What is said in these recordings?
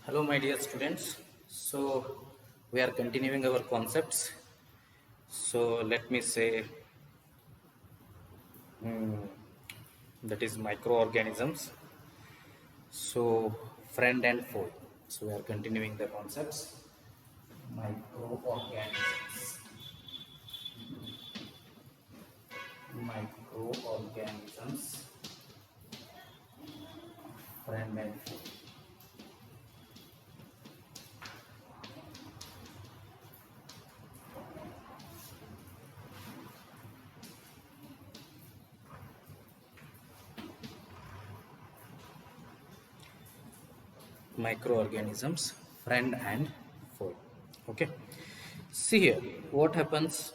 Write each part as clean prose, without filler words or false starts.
Hello, my dear students. So, we are continuing our concepts. So, let me say that is microorganisms. So, friend and foe. So, we are continuing the concepts. Microorganisms. Microorganisms. Friend and foe. Microorganisms, friend and foe. Okay. See here, what happens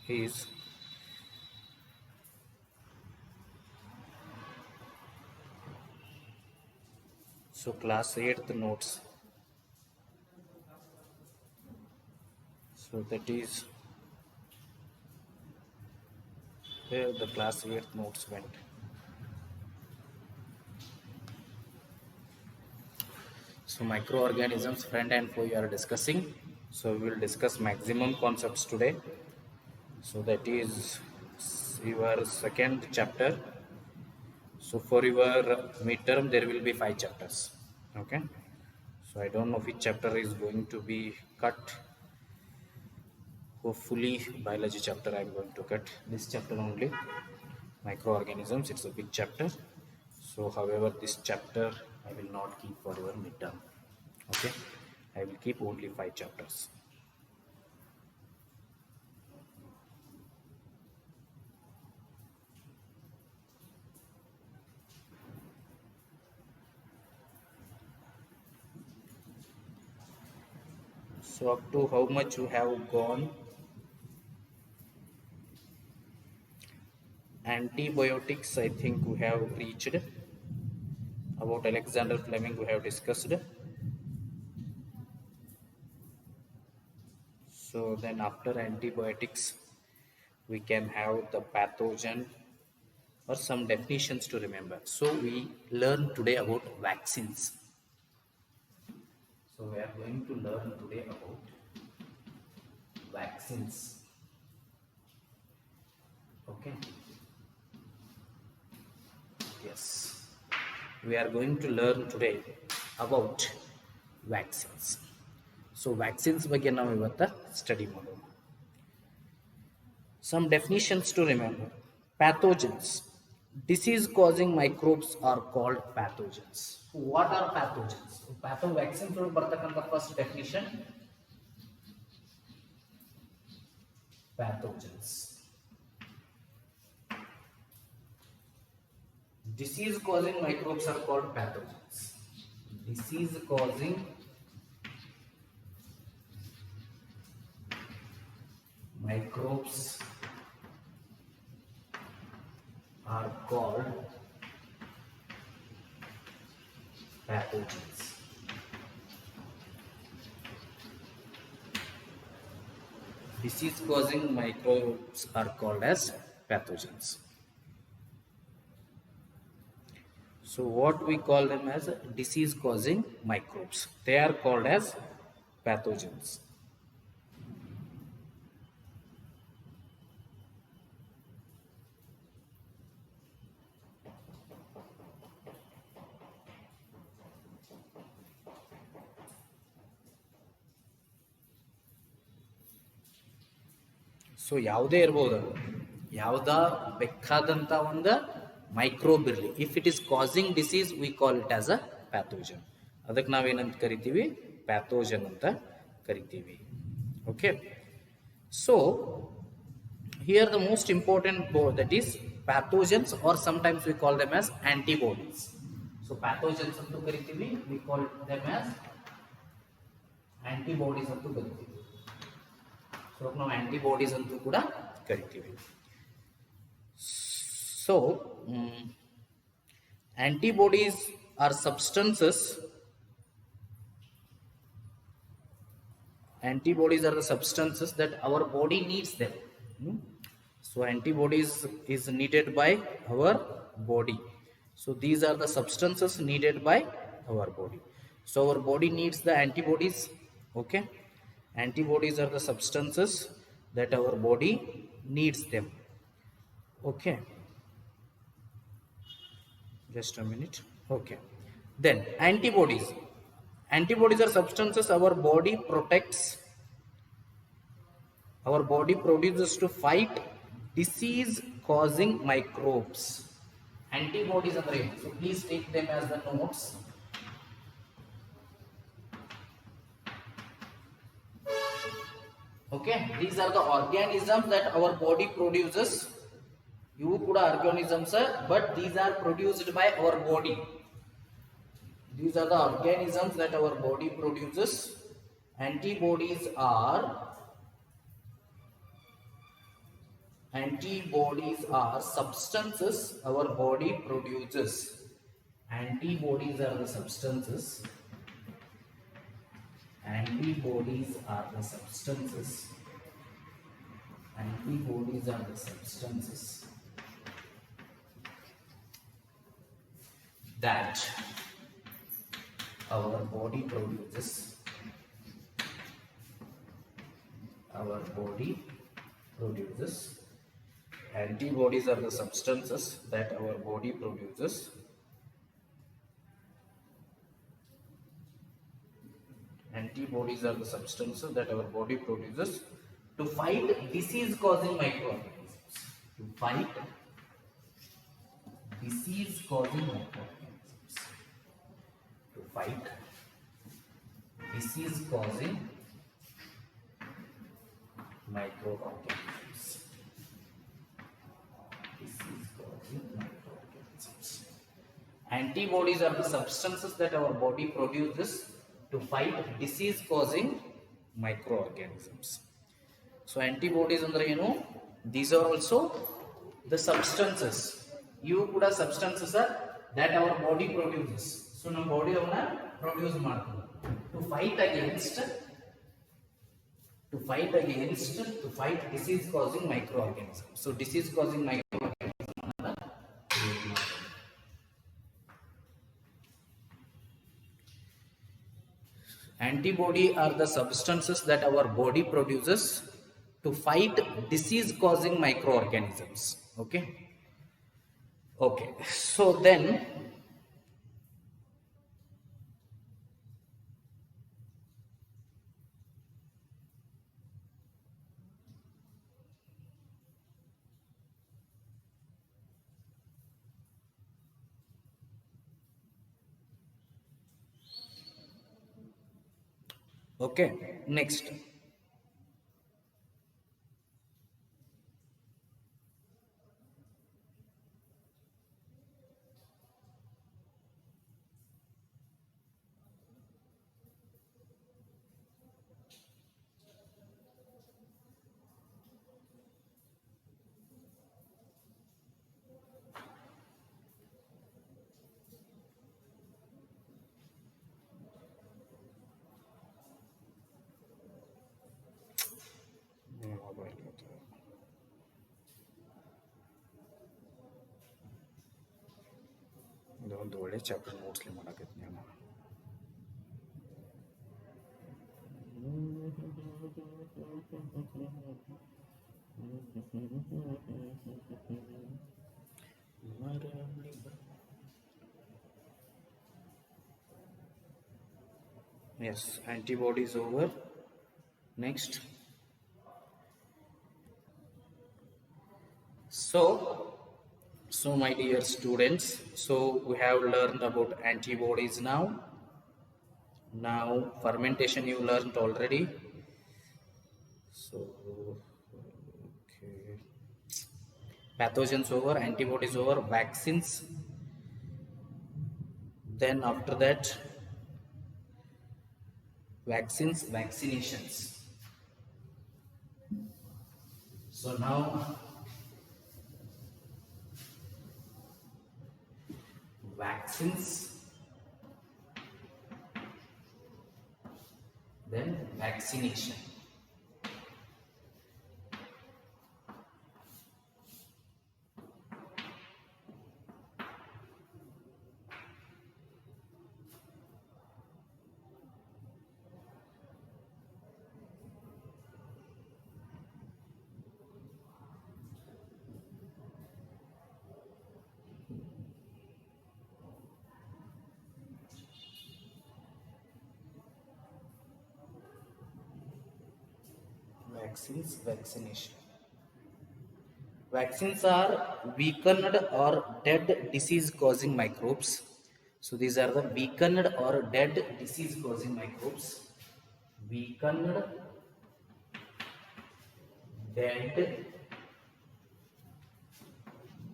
is so class 8th notes. So that is where the class 8th notes went. So microorganisms, friend and foe you are discussing. So we will discuss maximum concepts today. So that is your second chapter. So for your midterm there will be 5 chapters. Okay. So I don't know which chapter is going to be cut. Hopefully biology chapter I am going to cut this chapter only. Microorganisms, it's a big chapter. So however this chapter I will not keep for your midterm. Okay, I will keep only 5 chapters. So up to how much you have gone? Antibiotics I think we have reached. About Alexander Fleming we have discussed. So then after antibiotics we can have the pathogen or some definitions to remember. So we learn today about vaccines. So we are going to learn today about vaccines. Okay. Yes. We are going to learn today about vaccines. So vaccines ಬಗ್ಗೆ ನಾವು ಇವತ್ತು study ಮಾಡೋಣ. Some definitions to remember. Pathogens. Disease causing microbes are called pathogens. What are pathogens? Vaccines ಬರ್ತಕ್ಕಂಥ first definition. Pathogens. Disease causing microbes are called pathogens. Disease causing microbes are called pathogens. Disease causing microbes are called as pathogens. So what we call them as disease causing microbes. They are called as pathogens. So ಯಾವುದೇ ಇರ್ಬೋದು, ಯಾವುದ ಬೇಕಾದಂಥ ಒಂದು microbe ಇರಲಿ, if it is causing disease we call it as a pathogen. ಅದಕ್ಕೆ ನಾವೇನಂತ ಕರಿತೀವಿ? Pathogen ಅಂತ ಕರಿತೀವಿ. Okay. So here the most important that is pathogens are sometimes we call them as antibodies. So pathogens ಅಂತ ಕರಿತೀವಿ, we call them as antibodies ಅಂತ ಕರಿತೀವಿ. So ನಾವು ಆಂಟಿಬಾಡೀಸ್ ಅಂತೂ ಕೂಡ ಕರಿತೀವಿ. So antibodies are substances. Antibodies are the substances that our body needs them. So antibodies is needed by our body. So these are the substances needed by our body. So our body needs the antibodies. Okay, antibodies are the substances that our body needs them. Okay, just a minute. Okay, then antibodies are substances our body protects, our body produces to fight disease causing microbes. Antibodies are there, so please take them as the notes. Okay, these are the organisms that our body produces. You could organisms, but these are produced by our body. These are the organisms that our body produces. Antibodies are substances our body produces. Antibodies are the substances. Antibodies are the substances. Antibodies are the substances that our body produces. Our body produces. Antibodies are the substances that our body produces. Antibodies are the substances that our body produces to fight disease causing microorganisms. To fight disease causing microorganisms. To fight disease causing microorganisms. Disease causing microorganisms. Antibodies are the substances that our body produces to fight disease causing microorganisms. So antibodies andre ಏನು, these are also the substances. ಇವು ಕೂಡ substances that our body produces. So ನಮ್ಮ body ಅವನ್ನ produce ಮಾಡ್ತದೆ to fight disease causing microorganisms. So disease causing microorganisms. Antibody are the substances that our body produces to fight disease causing microorganisms. Okay, so then okay, next. ಒಂದು ಒಳ್ಳೆ chapter ನೋಟ್ಸ್ಲಿ ಮಾಡಕತ್ತೀನಿ ನಾನು. Yes, antibodies over. Next. So my dear students, so we have learned about antibodies now. Now fermentation you learned already. So okay, pathogens over, antibodies over, vaccines. Then after that, vaccinations. So now vaccines, then vaccination. vaccines, vaccination. Vaccines are weakened or dead disease causing microbes. So these are the weakened or dead disease causing microbes. Weakened, dead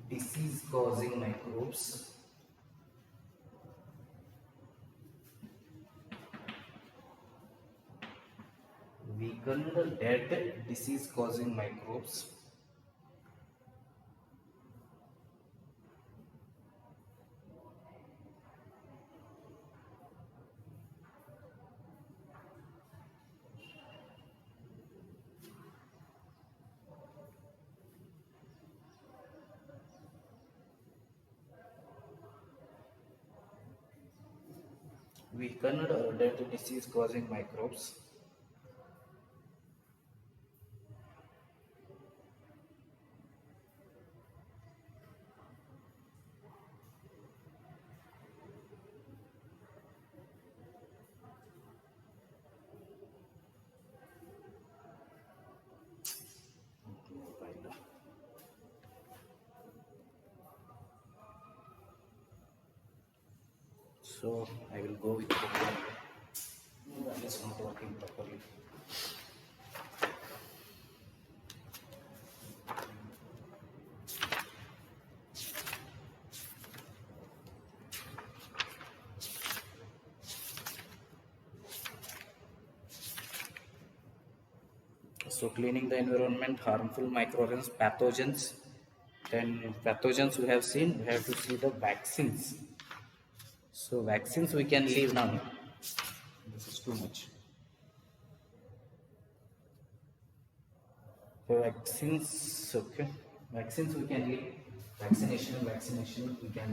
disease causing microbes. Weakened, dead disease causing microbes. Weakened or dead disease causing microbes. So I will go with the one that is not working properly. So cleaning the environment, harmful microorganisms, pathogens. Then pathogens we have seen, we have to see the vaccines. So vaccines we can leave now. This is too much. So vaccines, okay. Vaccines we can leave. Vaccination we can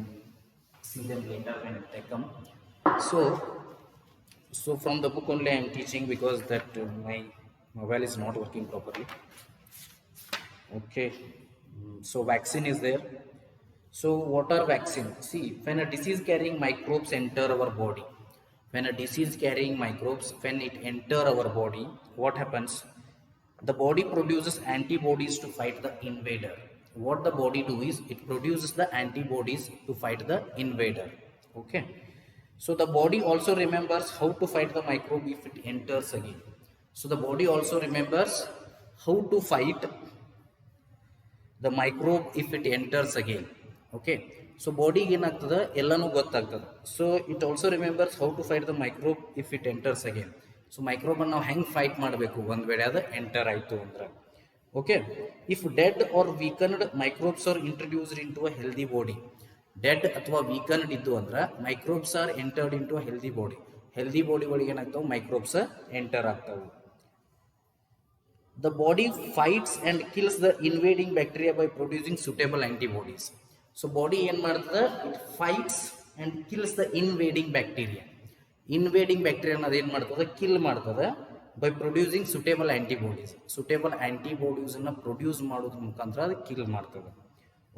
see them later when they come. So from the book only I am teaching because that my mobile is not working properly. Okay. So vaccine is there. So what are vaccines? See, when a disease carrying microbes enter our body, when it enter our body, what happens? The body produces antibodies to fight the invader. What the body do is it produces the antibodies to fight the invader. Okay. So the body also remembers how to fight the microbe if it enters again. So the body also remembers how to fight the microbe if it enters again. Okay. So body ಏನಾಗ್ತದೆ ಎಲ್ಲಾನು ಗೊತ್ತಾಗ್ತದೆ. So it also remembers how to fight the microbe if it enters again. So microbe ನಾವು ಹೆಂಗ್ fight ಮಾಡಬೇಕು ಒಂದ್ ವೇಳೆ ಅದು enter ಆಯ್ತು ಅಂದ್ರೆ. Okay. If dead or weakened microbes are introduced into a healthy body, dead ಅಥವಾ weakened ಇದ್ದು ಅಂದ್ರೆ microbes are entered into a healthy body. Healthy body ಒಳಗೆ ಏನಾಗ್ತಾವೆ microbes ಎಂಟರ್ ಆಗ್ತಾವೆ. The body fights and kills the invading bacteria by producing suitable antibodies. So body ಏನು ಮಾಡ್ತದೆ? It fights and kills the invading bacteria. Invading bacteria ಅನ್ನೋದು ಏನು ಮಾಡ್ತದೆ? Kill ಮಾಡ್ತದೆ by producing suitable antibodies. Suitable antibodies ಅನ್ನು produce ಮಾಡೋದ್ರ ಮುಖಾಂತರ ಅದು kill ಮಾಡ್ತದೆ.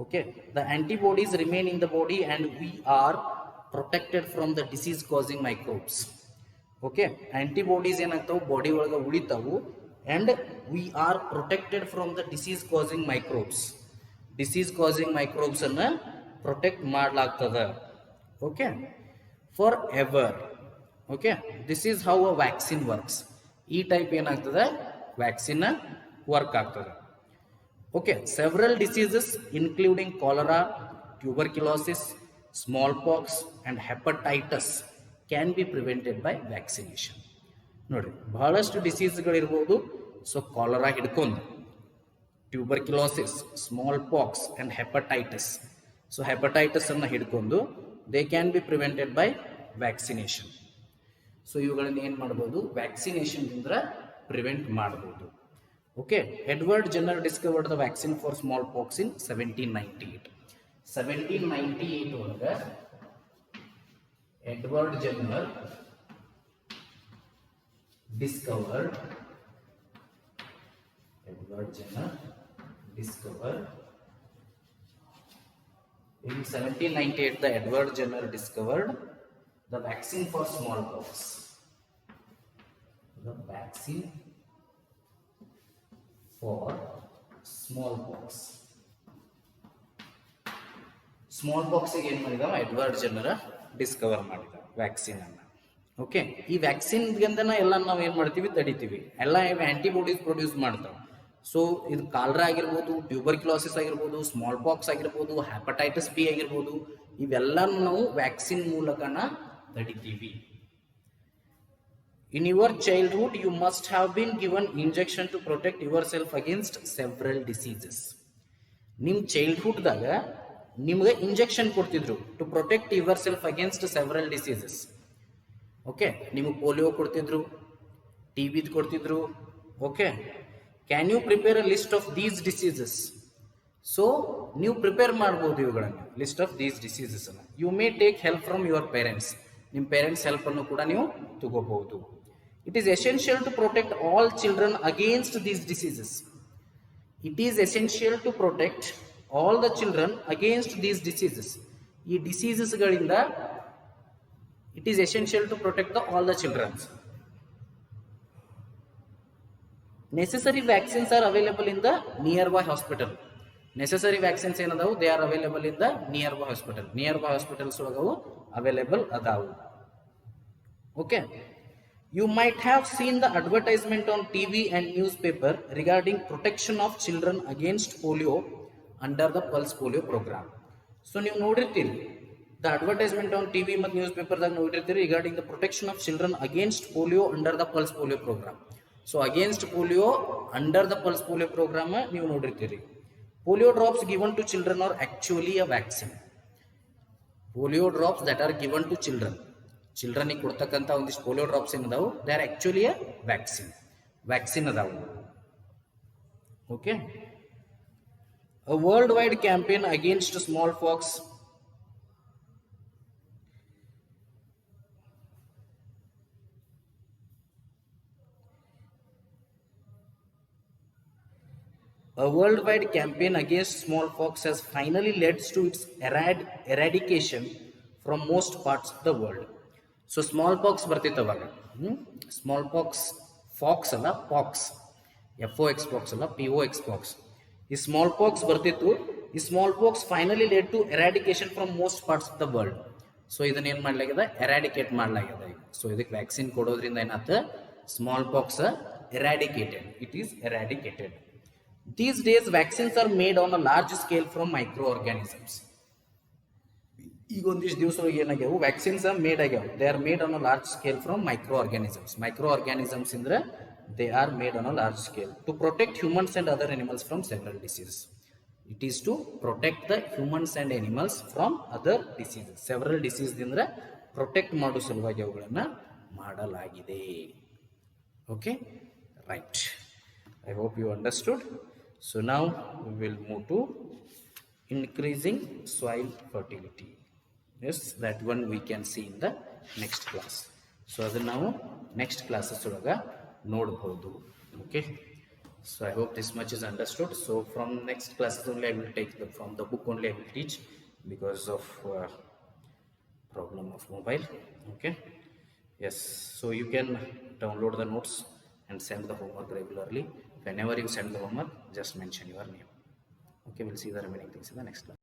Okay. The antibodies remain in the body and we are protected from the disease causing microbes. Okay. Antibodies ಏನಾಗ್ತಾವೆ? ಬಾಡಿ ಒಳಗೆ ಉಳಿತಾವು and we are protected from the disease causing microbes. Disease causing microbes ಅನ್ನ protect ಮಾಡಲಾಗ್ತದೆ. Okay. Forever. Okay. This is how a vaccine works. ಈ type ಏನಾಗ್ತದೆ? Vaccine work ಆಗ್ತದೆ. Okay. Several diseases including cholera, tuberculosis, smallpox and hepatitis can be prevented by vaccination. ನೋಡ್ರಿ ಬಹಳಷ್ಟು ಡಿಸೀಸ್ಗಳಿರ್ಬೋದು. So cholera ಹಿಡ್ಕೊಂಡು tuberculosis, smallpox and hepatitis. So hepatitis ಅನ್ನು ಹಿಡ್ಕೊಂಡು they can be prevented by vaccination. So ಇವುಗಳನ್ನ ಏನು ಮಾಡ್ಬೋದು? ವ್ಯಾಕ್ಸಿನೇಷನ್ನಿಂದ ಪ್ರಿವೆಂಟ್ ಮಾಡ್ಬೋದು. Okay. Edward Jenner discovered the vaccine for smallpox in 1798. 1798 ಒಳಗೆ Edward Jenner discovered in 1798 the Edward Jenner discovered the vaccine for smallpox. The vaccine for smallpox. ಸ್ಮಾಲ್ಪಾಕ್ಸಿಗೆ ಏನು ಮಾಡಿದಾವ Edward ಜನರ Discover ಮಾಡಿದ vaccine ಅನ್ನ. ಓಕೆ, ಈ ವ್ಯಾಕ್ಸಿನ್ಗೆಂದನ ಎಲ್ಲ ನಾವು ಏನು ಮಾಡ್ತೀವಿ, ತಡಿತೀವಿ. ಎಲ್ಲ ಆಂಟಿಬಾಡೀಸ್ ಪ್ರೊಡ್ಯೂಸ್ ಮಾಡ್ತಾವೆ. ಸೊ ಇದು ಕಾಲ್ರಾ ಆಗಿರ್ಬೋದು, ಟ್ಯೂಬರ್ಕ್ಯುಲೋಸಿಸ್ ಆಗಿರ್ಬೋದು, ಸ್ಮಾಲ್ ಪಾಕ್ಸ್ ಆಗಿರ್ಬೋದು, ಹ್ಯಾಪಟೈಟಿಸ್ ಬಿ ಆಗಿರ್ಬೋದು, ಇವೆಲ್ಲನೂ ನಾವು vaccine ಮೂಲಕನ ತಡಿತೀವಿ. In your childhood, you must have been given injection to protect yourself against several diseases. ನಿಮ್ಮ ಚೈಲ್ಡ್ಹುಡ್ದಾಗ ನಿಮ್ಗೆ ಇಂಜೆಕ್ಷನ್ ಕೊಡ್ತಿದ್ರು to protect your self against several diseases. Okay, ನಿಮಗೆ ಪೋಲಿಯೋ ಕೊಡ್ತಿದ್ರು, ಟಿ ವಿದ್ ಕೊಡ್ತಿದ್ರು. Okay, can you prepare a list of these diseases? So ನೀವು prepare ಮಾಡ್ಬೋದು ಇವುಗಳನ್ನು, ಲಿಸ್ಟ್ ಆಫ್ ದೀಸ್ ಡಿಸೀಸಸ್ ಅನ್ನು. You may take help from your parents, ನಿಮ್ಮ ಪೇರೆಂಟ್ಸ್ ಹೆಲ್ಪನ್ನು ಕೂಡ ನೀವು ತಗೋಬಹುದು. It is essential to protect all children against these diseases. It is essential to protect all the children against these diseases. ಈ ಡಿಸೀಸಸ್ಗಳಿಂದ it is essential to protect all the children. Necessary vaccines are available in the nearby hospital. Necessary vaccines ಏನದಾವು, they are available in the nearby hospital. Nearby hospitals ಒಳಗವು available ಅದಾವು. Okay. You might have seen the advertisement on TV and newspaper regarding protection of children against polio under the Pulse Polio program. So ನೀವು ನೋಡಿರ್ತೀರಿ, the advertisement on TV ಮತ್ತು ನ್ಯೂಸ್ಪೇಪರ್ದಾಗ ನೋಡಿರ್ತೀರಿ regarding the protection of children against polio under the Pulse Polio program. So against polio under the Pulse Polio program ನೀವು ನೋಡಿರ್ತೀರಿ. Polio drops given to children are actually a vaccine. Polio drops that are given to children, ಚಿಲ್ಡ್ರನಿಗೆ ಕೊಡ್ತಕ್ಕಂಥ ಒಂದಿಷ್ಟು polio drops ಏನದಾವು, they are actually a vaccine ಅದಾವು. Okay, a worldwide campaign against smallpox. A worldwide campaign against smallpox has finally led to its eradication from most parts of the world. So smallpox ಬರ್ತಿತ್ತು ಅವಾಗ. Smallpox, fox ಅಲ್ಲ, pox, FOX pox ಅಲ್ಲ, POX pox. ಈ smallpox ಬರ್ತಿತ್ತು. ಈ smallpox finally laid to eradication from most parts of the world. So ಇದನ್ನ ಏನು ಮಾಡ್ಲಾಗ್ಯದ, eradicate ಮಾಡ್ಲಾಗ್ಯದ ಈಗ. ಸೊ ಇದಕ್ಕೆ ವ್ಯಾಕ್ಸಿನ್ ಕೊಡೋದ್ರಿಂದ ಏನಾಯ್ತು, smallpox eradicated, it is eradicated. These days vaccines are made on a large scale from microorganisms. ಈಗ ಒಂದಿಷ್ಟು ದಿವಸ ಏನಾಗ್ಯಾವು, ವ್ಯಾಕ್ಸಿನ್ಸ್ ಮೇಡ್ ಆಗ್ಯಾವ. They are made on a large scale from microorganisms. Microorganisms ಅಂದ್ರೆ they are made on a large scale to protect humans and other animals from several diseases. It is to protect the humans and animals from other diseases. Several disease ದಿಂದ protect ಮಾಡೋ ಸಲುವಾಗಿ ಅವುಗಳನ್ನು ಮಾಡಲಾಗಿದೆ. Okay, right. I hope you understood. So now we will move to increasing soil fertility. Yes, that one we can see in the next class. So ಅದನ್ನ ನಾವು next classes ಒಳಗೆ ನೋಡಬಹುದು. Okay, so I hope this much is understood. So from next classes only I will take from the book only I will teach, because of problem of mobile. Okay, yes, so you can download the notes and send the homework regularly. Whenever you send the homework, just mention your name. Okay, we'll see the remaining things in the next class.